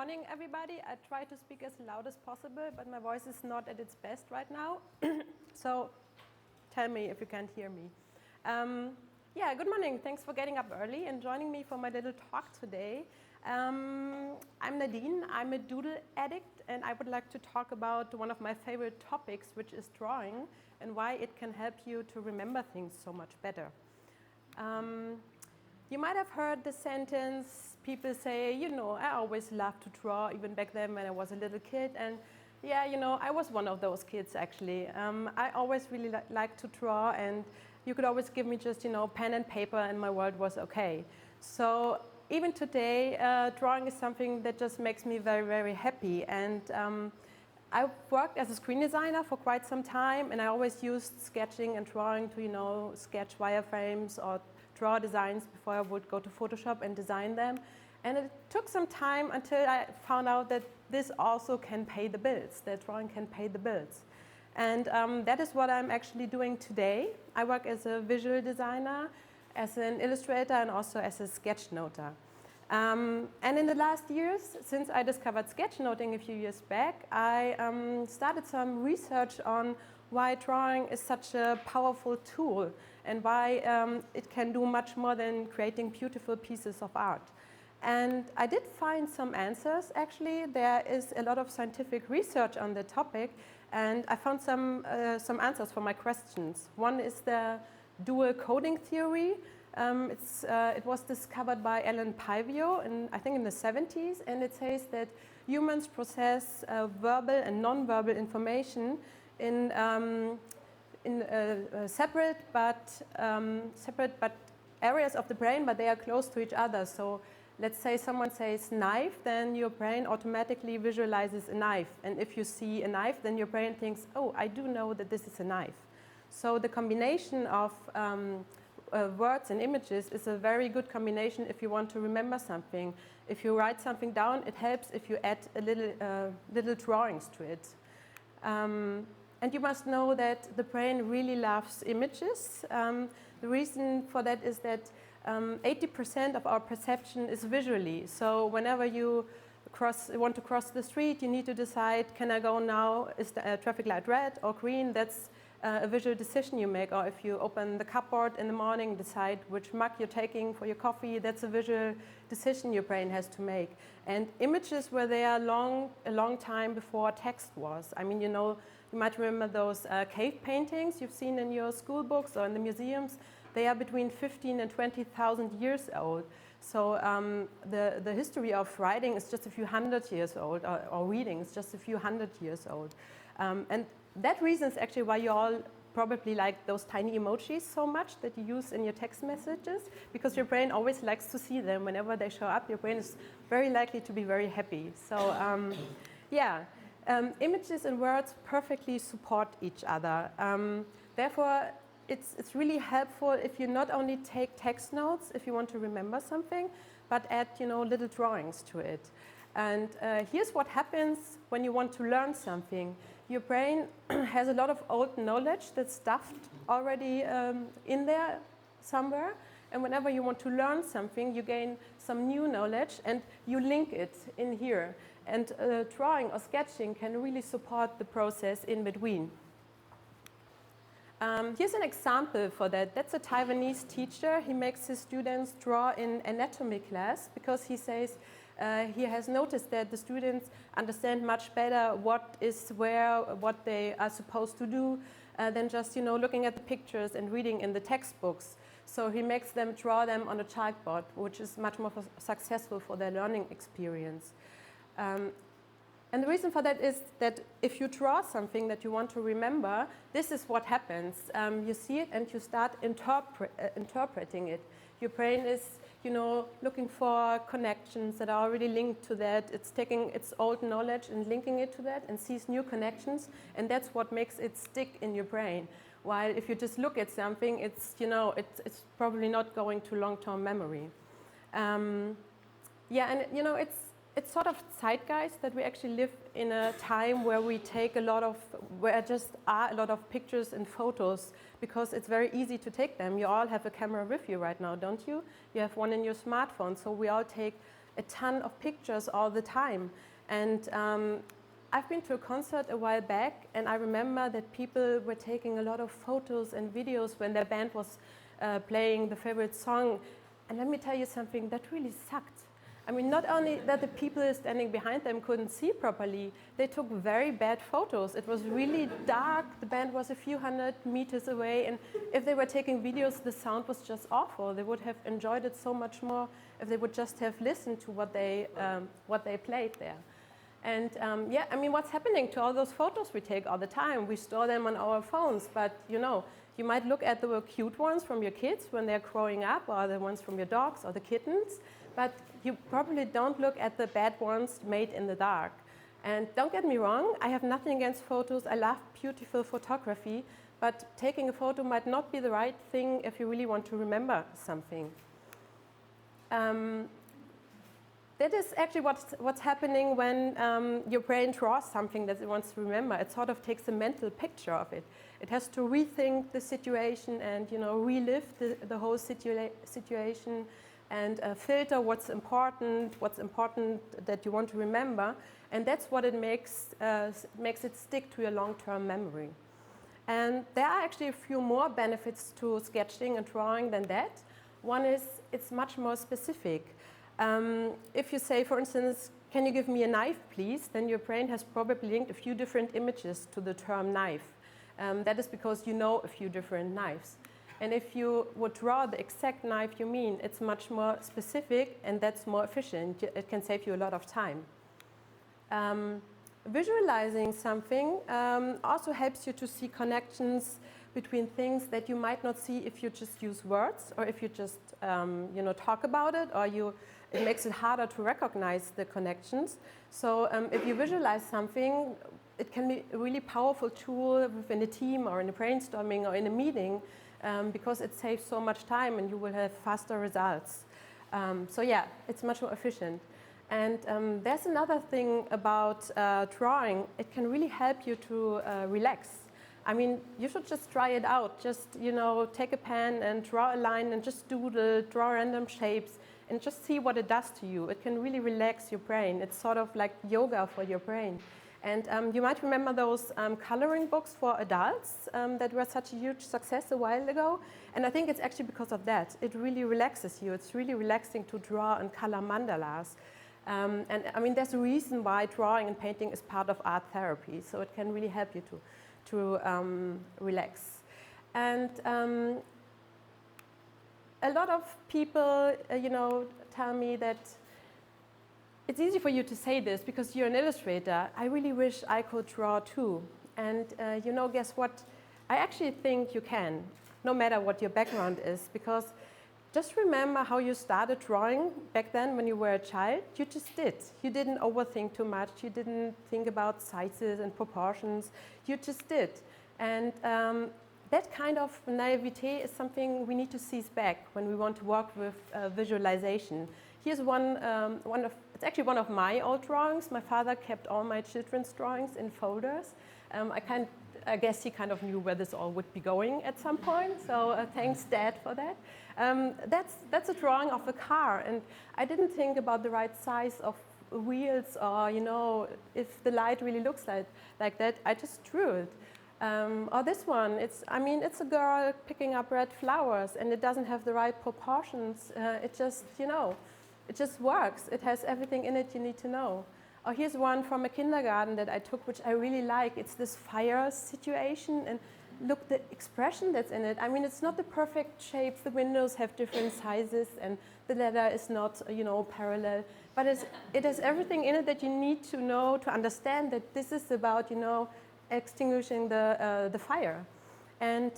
morning, everybody. I try to speak as loud as possible, but my voice is not at its best right now. So tell me if you can't hear me. Yeah, good morning. Thanks for getting up early and joining me for my little talk today. I'm Nadine. I'm a doodle addict, and I would like to talk about one of my favorite topics, which is drawing, and why it can help you to remember things so much better. You might have heard the sentence, people say, you know, I always loved to draw, even back then when I was a little kid. And yeah, you know, I was one of those kids, actually. I always really liked to draw, and you could always give me just, you know, pen and paper, and my world was okay. So even today, drawing is something that just makes me very, very happy. And I worked as a screen designer for quite some time, and I always used sketching and drawing to, you know, sketch wireframes or draw designs before I would go to Photoshop and design them. And it took some time until I found out that this also can pay the bills, that drawing can pay the bills. And that is what I'm actually doing today. I work as a visual designer, as an illustrator, and also as a sketchnoter. And in the last years, since I discovered sketchnoting a few years back, I started some research on why drawing is such a powerful tool and why it can do much more than creating beautiful pieces of art. And I did find some answers, actually. There is a lot of scientific research on the topic, and I found some answers for my questions. One is the dual coding theory. It was discovered by Alan Pivio, I think in the 70s, and it says that humans process verbal and non-verbal information in separate but areas of the brain, but they are close to each other. So let's say someone says knife, then your brain automatically visualizes a knife. And if you see a knife, then your brain thinks, oh, I do know that this is a knife. So the combination of words and images is a very good combination if you want to remember something. If you write something down, it helps if you add a little drawings to it. And you must know that the brain really loves images. The reason for that is that 80% of our perception is visually. So whenever you want to cross the street, you need to decide, can I go now? Is the traffic light red or green? That's a visual decision you make. Or if you open the cupboard in the morning, decide which mug you're taking for your coffee, that's a visual decision your brain has to make. And images were there a long time before text was. I mean, you know, you might remember those cave paintings you've seen in your school books or in the museums. They are between 15 and 20,000 years old. So the history of writing is just a few hundred years old, or reading is just a few hundred years old. And that reason is actually why you all probably like those tiny emojis so much that you use in your text messages, because your brain always likes to see them. Whenever they show up, your brain is very likely to be very happy. So yeah, images and words perfectly support each other. Therefore, it's really helpful if you not only take text notes if you want to remember something, but add, you know, little drawings to it. And here's what happens when you want to learn something. Your brain has a lot of old knowledge that's stuffed already in there somewhere. And whenever you want to learn something, you gain some new knowledge and you link it in here. And drawing or sketching can really support the process in between. Here's an example for that. That's a Taiwanese teacher. He makes his students draw in anatomy class because he says he has noticed that the students understand much better what is where, what they are supposed to do, than just, you know, looking at the pictures and reading in the textbooks. So he makes them draw them on a chalkboard, which is much more successful for their learning experience. And the reason for that is that if you draw something that you want to remember, this is what happens. You see it and you start interpreting it. Your brain is, you know, looking for connections that are already linked to that. It's taking its old knowledge and linking it to that and sees new connections, and that's what makes it stick in your brain. While if you just look at something, it's, you know, it's probably not going to long-term memory. Yeah, and you know, it's sort of zeitgeist that we actually live in a time where we take where just are a lot of pictures and photos because it's very easy to take them. You all have a camera with you right now, don't you? You have one in your smartphone, so we all take a ton of pictures all the time. And I've been to a concert a while back, and I remember that people were taking a lot of photos and videos when their band was playing the favorite song. And let me tell you something, that really sucked. I mean, not only that the people standing behind them couldn't see properly, they took very bad photos. It was really dark, the band was a few hundred meters away, and if they were taking videos, the sound was just awful. They would have enjoyed it so much more if they would just have listened to what they played there. And yeah, I mean, what's happening to all those photos we take all the time? We store them on our phones, but you know, you might look at the cute ones from your kids when they're growing up, or the ones from your dogs or the kittens, but you probably don't look at the bad ones made in the dark. And don't get me wrong, I have nothing against photos. I love beautiful photography, but taking a photo might not be the right thing if you really want to remember something. That is actually what's happening when your brain draws something that it wants to remember. It sort of takes a mental picture of it. It has to rethink the situation and, you know, relive the whole situation and filter what's important that you want to remember. And that's what it makes it stick to your long-term memory. And there are actually a few more benefits to sketching and drawing than that. One is it's much more specific. If you say, for instance, can you give me a knife, please? Then your brain has probably linked a few different images to the term knife. That is because you know a few different knives. And if you would draw the exact knife you mean, it's much more specific and that's more efficient. It can save you a lot of time. Visualizing something also helps you to see connections between things that you might not see if you just use words or if you just talk about it, or it makes it harder to recognize the connections. So if you visualize something, it can be a really powerful tool within a team or in a brainstorming or in a meeting because it saves so much time and you will have faster results. So yeah, it's much more efficient. And there's another thing about drawing. It can really help you to relax. I mean, you should just try it out. Just, take a pen and draw a line and just doodle, draw random shapes and just see what it does to you. It can really relax your brain. It's sort of like yoga for your brain. And you might remember those coloring books for adults that were such a huge success a while ago. And I think it's actually because of that. It really relaxes you. It's really relaxing to draw and color mandalas. And I mean, there's a reason why drawing and painting is part of art therapy. So it can really help you to relax. And a lot of people, tell me that it's easy for you to say this because you're an illustrator. I really wish I could draw too. And guess what? I actually think you can, no matter what your background is, because just remember how you started drawing back then when you were a child. You just did. You didn't overthink too much. You didn't think about sizes and proportions. You just did. And that kind of naivete is something we need to seize back when we want to work with visualization. Here's it's actually one of my old drawings. My father kept all my children's drawings in folders. I guess he kind of knew where this all would be going at some point, so thanks, Dad, for that. That's a drawing of a car, and I didn't think about the right size of wheels or, if the light really looks like that. I just drew it. Or this one, it's a girl picking up red flowers, and it doesn't have the right proportions. It just works. It has everything in it you need to know. Or here's one from a kindergarten that I took, which I really like. It's this fire situation, and look, the expression that's in it. I mean, it's not the perfect shapes. The windows have different sizes, and the ladder is not, parallel. But it has everything in it that you need to know to understand that this is about, extinguishing the fire. And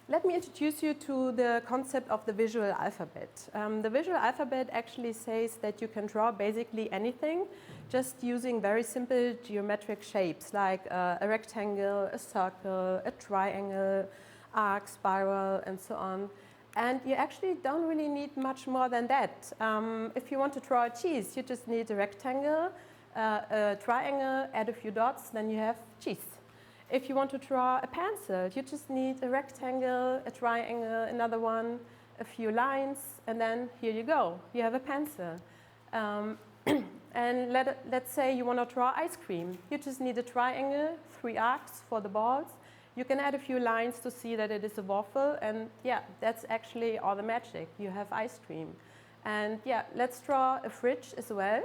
let me introduce you to the concept of the visual alphabet. The visual alphabet actually says that you can draw basically anything just using very simple geometric shapes like a rectangle, a circle, a triangle, arc, spiral, and so on. And you actually don't really need much more than that. If you want to draw a cheese, you just need a rectangle, a triangle, add a few dots, then you have cheese. If you want to draw a pencil, you just need a rectangle, a triangle, another one, a few lines, and then here you go. You have a pencil. And let's say you want to draw ice cream. You just need a triangle, 3 arcs for the balls. You can add a few lines to see that it is a waffle, and yeah, that's actually all the magic. You have ice cream. And yeah, let's draw a fridge as well.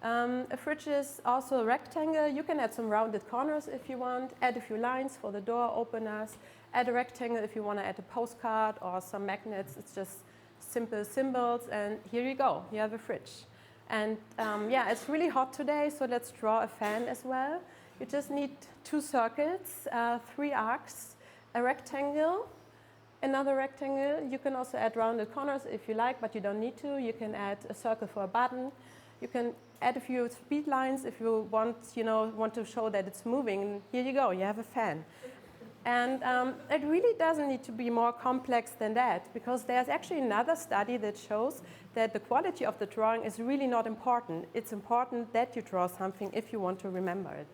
A fridge is also a rectangle. You can add some rounded corners if you want, add a few lines for the door openers, add a rectangle if you want to add a postcard or some magnets. It's just simple symbols, and here you go, you have a fridge. And yeah, it's really hot today, so let's draw a fan as well. You just need 2 circles, 3 arcs, a rectangle, another rectangle. You can also add rounded corners if you like, but you don't need to. You can add a circle for a button. You can add a few speed lines if you want, want to show that it's moving. And here you go, you have a fan. And it really doesn't need to be more complex than that, because there's actually another study that shows that the quality of the drawing is really not important. It's important that you draw something if you want to remember it.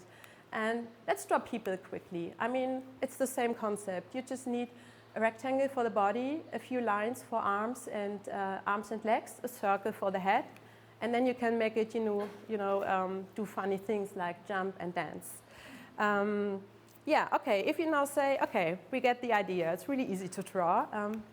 And let's draw people quickly. I mean, it's the same concept. You just need a rectangle for the body, a few lines for arms and legs, a circle for the head, and then you can make it, do funny things like jump and dance. Yeah, okay, if you now say, okay, we get the idea, it's really easy to draw,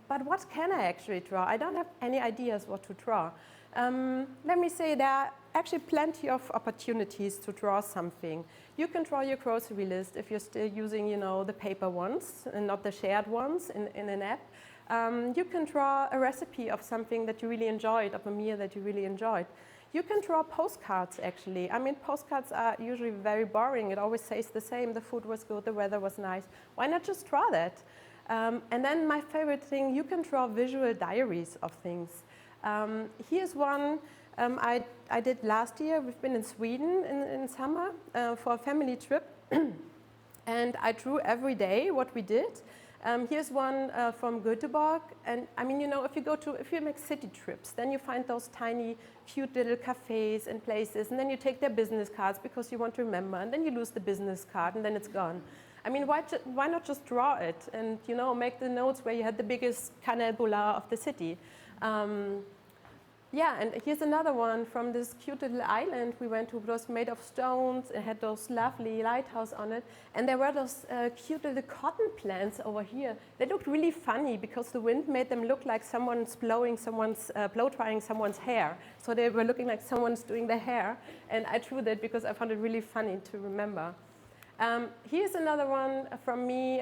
but what can I actually draw? I don't have any ideas what to draw. Let me say there are actually plenty of opportunities to draw something. You can draw your grocery list if you're still using, the paper ones and not the shared ones in an app. You can draw a recipe of something that you really enjoyed, of a meal that you really enjoyed. You can draw postcards, actually. I mean, postcards are usually very boring. It always says the same. The food was good, the weather was nice. Why not just draw that? And then my favorite thing, you can draw visual diaries of things. Here's one I did last year. We've been in Sweden in summer for a family trip. And I drew every day what we did. Here's one from Göteborg, and I mean, if you make city trips, then you find those tiny, cute little cafes and places, and then you take their business cards because you want to remember, and then you lose the business card, and then it's gone. I mean, why not just draw it and, make the notes where you had the biggest canal boulard of the city? Yeah, and here's another one from this cute little island we went to. It was made of stones. It had those lovely lighthouse on it. And there were those cute little cotton plants over here. They looked really funny because the wind made them look like someone's blow drying someone's hair. So they were looking like someone's doing their hair. And I drew that because I found it really funny to remember. Here's another one from me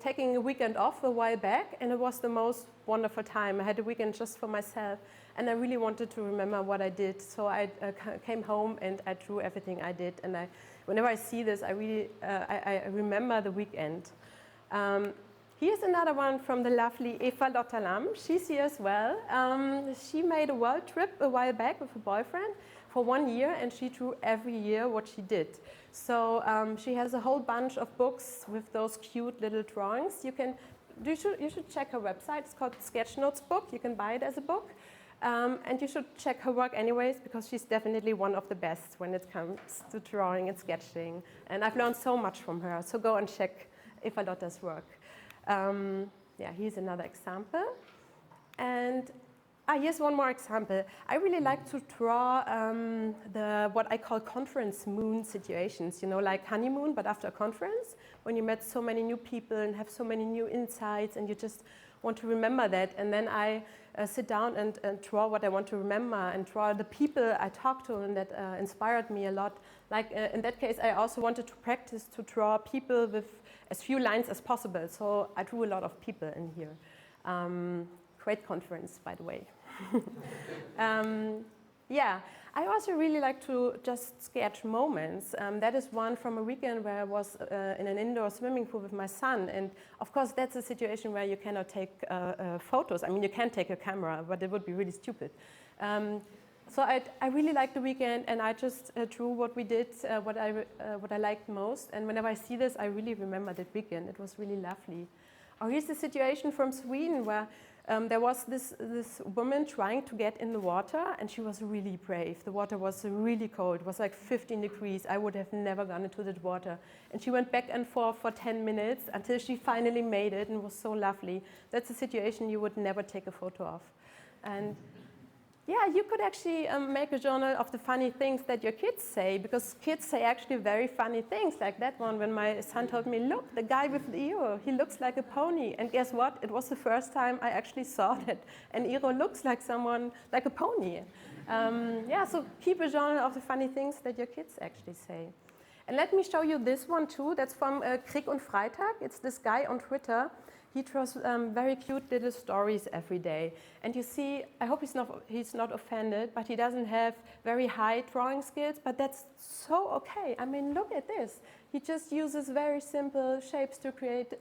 taking a weekend off a while back, and it was the most wonderful time. I had a weekend just for myself, and I really wanted to remember what I did. So I came home and I drew everything I did, and whenever I see this, I remember the weekend. Here's another one from the lovely Eva Lotta Lam. She's here as well. She made a world trip a while back with a boyfriend for 1 year, and she drew every year what she did. So she has a whole bunch of books with those cute little drawings. You should check her website. It's called Sketchnotes book. You can buy it as a book. And you should check her work anyways, because she's definitely one of the best when it comes to drawing and sketching. And I've learned so much from her. So go and check Eva Lotta's work. Yeah, here's another example. And here's one more example. I really like to draw what I call conference moon situations, like honeymoon, but after a conference, when you met so many new people and have so many new insights, and you just want to remember that. And then I sit down and draw what I want to remember, and draw the people I talked to and that inspired me a lot. Like in that case, I also wanted to practice to draw people with as few lines as possible. So I drew a lot of people in here. Great conference, by the way. Yeah, I also really like to just sketch moments. That is one from a weekend where I was in an indoor swimming pool with my son. And of course, that's a situation where you cannot take photos. I mean, you can take a camera, but it would be really stupid. So I really liked the weekend, and I just drew what we did, what I liked most. And whenever I see this, I really remember that weekend. It was really lovely. Or here's the situation from Sweden where there was this woman trying to get in the water, and she was really brave. The water was really cold. It was like 15 degrees. I would have never gone into the water. And she went back and forth for 10 minutes until she finally made it, and it was so lovely. That's a situation you would never take a photo of. And yeah, you could actually make a journal of the funny things that your kids say, because kids say actually very funny things, like that one when my son told me, look, the guy with the ear, he looks like a pony. And guess what? It was the first time I actually saw that an ear looks like someone, like a pony. Yeah, so keep a journal of the funny things that your kids actually say. And let me show you this one too. That's from Krieg und Freitag. It's this guy on Twitter. He draws very cute little stories every day. And you see, I hope he's not offended, but he doesn't have very high drawing skills, but that's so okay. I mean, look at this. He just uses very simple shapes to create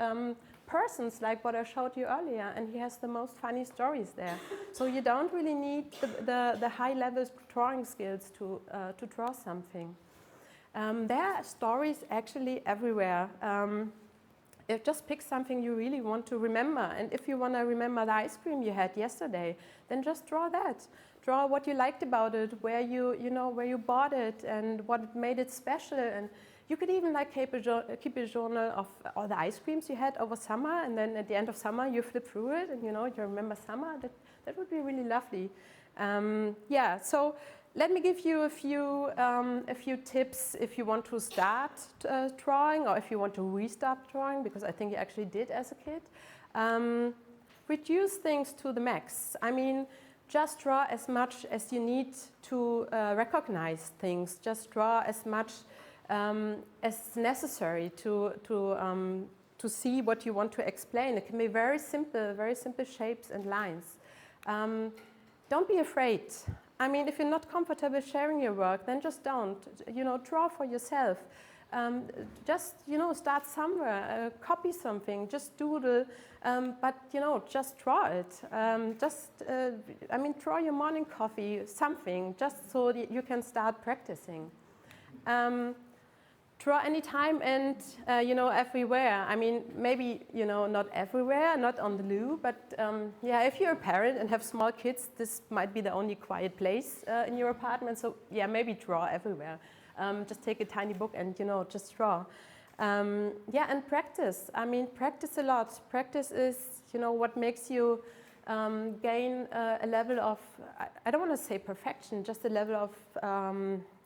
persons, like what I showed you earlier, and he has the most funny stories there. So you don't really need the high level drawing skills to draw something. There are stories actually everywhere. Just pick something you really want to remember. And if you want to remember the ice cream you had yesterday, then just draw that. Draw what you liked about it, where you bought it, and what made it special. And you could even keep a journal of all the ice creams you had over summer, and then at the end of summer you flip through it, and you remember summer. That would be really lovely. Yeah. So let me give you a few tips if you want to start drawing, or if you want to restart drawing, because I think you actually did as a kid. Reduce things to the max. I mean, just draw as much as you need to recognize things. Just draw as much as necessary to see what you want to explain. It can be very simple shapes and lines. Don't be afraid. I mean, if you're not comfortable sharing your work, then just don't. Draw for yourself. Just, start somewhere, copy something, just doodle, but, just draw it. Draw your morning coffee, something, just so that you can start practicing. Draw anytime and, everywhere. I mean, maybe, not everywhere, not on the loo, but yeah, if you're a parent and have small kids, this might be the only quiet place in your apartment. So yeah, maybe draw everywhere. Just take a tiny book and, just draw. Yeah, and practice. I mean, practice a lot. Practice is, what makes you gain a level of, I don't want to say perfection, just a level of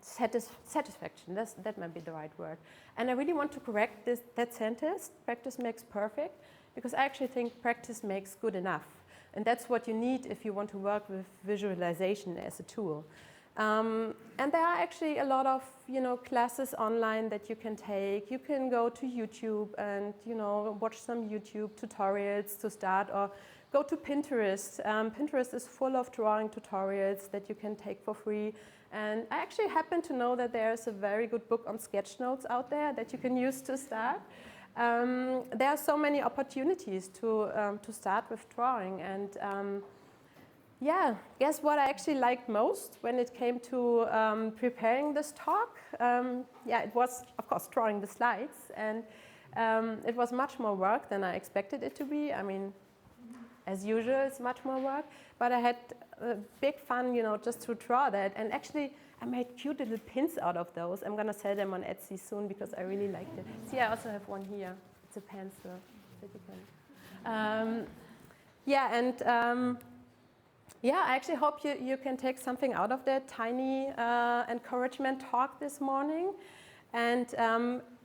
satisfaction. That might be the right word. And I really want to correct that sentence, practice makes perfect, because I actually think practice makes good enough. And that's what you need if you want to work with visualization as a tool. And there are actually a lot of, classes online that you can take. You can go to YouTube and, watch some YouTube tutorials to start, or go to Pinterest. Pinterest is full of drawing tutorials that you can take for free. And I actually happen to know that there's a very good book on Sketchnotes out there that you can use to start. There are so many opportunities to start with drawing. And yeah, guess what I actually liked most when it came to preparing this talk? Yeah, it was, of course, drawing the slides. And it was much more work than I expected it to be. I mean, as usual, it's much more work. But I had big fun, just to draw that. And actually, I made cute little pins out of those. I'm going to sell them on Etsy soon because I really liked it. See, I also have one here. It's a pencil that you can. Yeah, and yeah, I actually hope you can take something out of that tiny encouragement talk this morning. And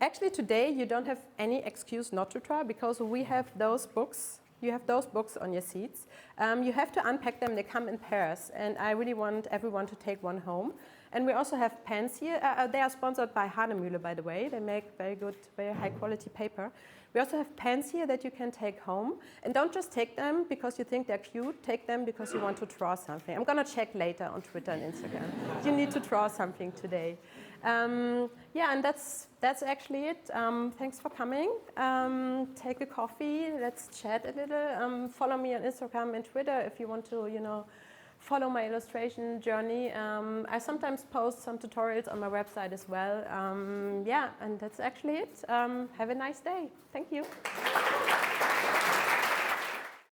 actually, today, you don't have any excuse not to draw, because we have those books. You have those books on your seats. You have to unpack them. They come in pairs. And I really want everyone to take one home. And we also have pens here. They are sponsored by Hanemühle, by the way. They make very good, very high quality paper. We also have pens here that you can take home. And don't just take them because you think they're cute. Take them because you want to draw something. I'm going to check later on Twitter and Instagram. You need to draw something today. Yeah, and that's actually it. Thanks for coming. Take a coffee. Let's chat a little. Follow me on Instagram and Twitter if you want to, follow my illustration journey. I sometimes post some tutorials on my website as well. Yeah, and that's actually it. Have a nice day. Thank you.